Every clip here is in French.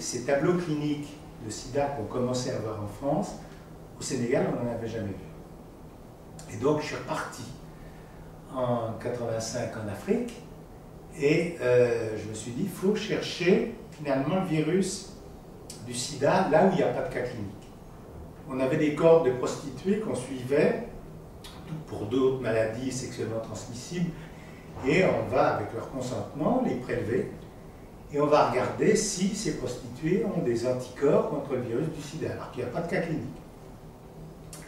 ces tableaux cliniques de sida qu'on commençait à voir en France, au Sénégal, on n'en avait jamais vu. Et donc, je suis reparti en 85 en Afrique, et je me suis dit, il faut chercher finalement le virus du sida là où il n'y a pas de cas clinique. On avait des cohortes de prostituées qu'on suivait pour d'autres maladies sexuellement transmissibles, et on va, avec leur consentement, les prélever, et on va regarder si ces prostituées ont des anticorps contre le virus du sida, alors qu'il n'y a pas de cas clinique.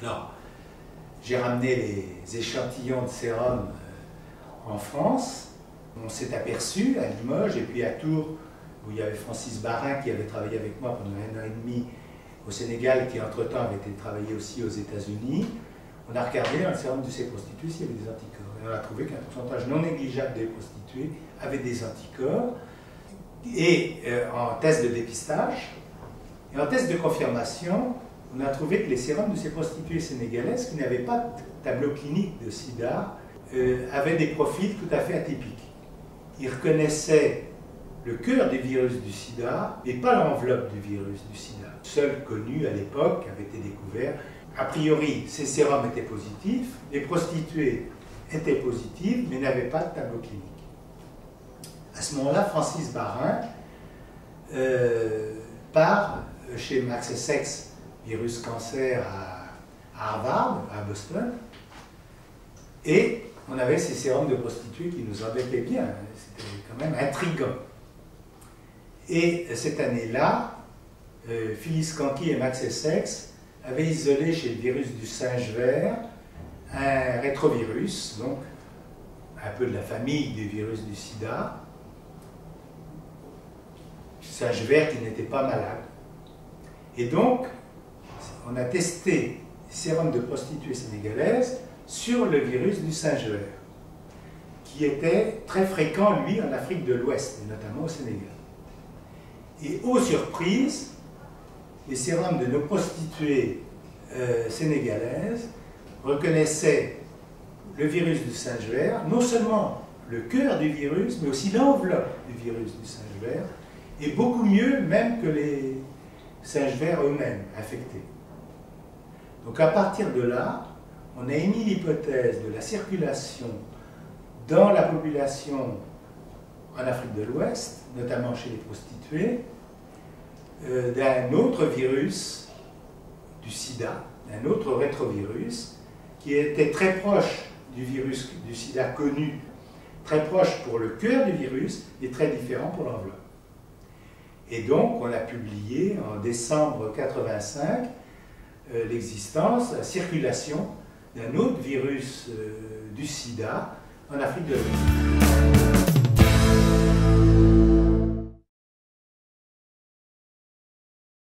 Alors, j'ai ramené les échantillons de sérum en France. On s'est aperçu à Limoges et puis à Tours, où il y avait Francis Barin qui avait travaillé avec moi pendant 1 an et demi au Sénégal, qui entre-temps avait été travaillé aussi aux États-Unis. On a regardé dans le sérum de ces prostituées s'il y avait des anticorps. Et on a trouvé qu'un pourcentage non négligeable des prostituées avaient des anticorps. Et en test de dépistage et en test de confirmation, on a trouvé que les sérums de ces prostituées sénégalaises qui n'avaient pas de tableau clinique de sida avaient des profils tout à fait atypiques. Ils reconnaissaient le cœur du virus du sida, mais pas l'enveloppe du virus du sida. Seul connu à l'époque avait été découvert. A priori, ces sérums étaient positifs, les prostituées étaient positives, mais n'avaient pas de tableau clinique. À ce moment-là, Francis Barin part chez Max Essex, virus cancer à Harvard, à Boston, et on avait ces sérums de prostituées qui nous embêtaient bien, c'était quand même intriguant. Et cette année-là, Phyllis Kanki et Max Essex avaient isolé chez le virus du singe vert un rétrovirus, donc un peu de la famille du virus du sida, singe vert qui n'était pas malade. Et donc, on a testé les sérums de prostituées sénégalaises sur le virus du singe vert, qui était très fréquent, lui, en Afrique de l'Ouest, et notamment au Sénégal. Et aux surprises, les sérums de nos prostituées sénégalaises reconnaissaient le virus du singe vert, non seulement le cœur du virus, mais aussi l'enveloppe du virus du singe vert, et beaucoup mieux même que les singes verts eux-mêmes infectés. Donc à partir de là, on a émis l'hypothèse de la circulation dans la population en Afrique de l'Ouest, notamment chez les prostituées, d'un autre virus du sida, d'un autre rétrovirus, qui était très proche du virus du sida connu, très proche pour le cœur du virus et très différent pour l'enveloppe. Et donc, on a publié en décembre 1985 l'existence, la circulation d'un autre virus du sida en Afrique de l'Ouest.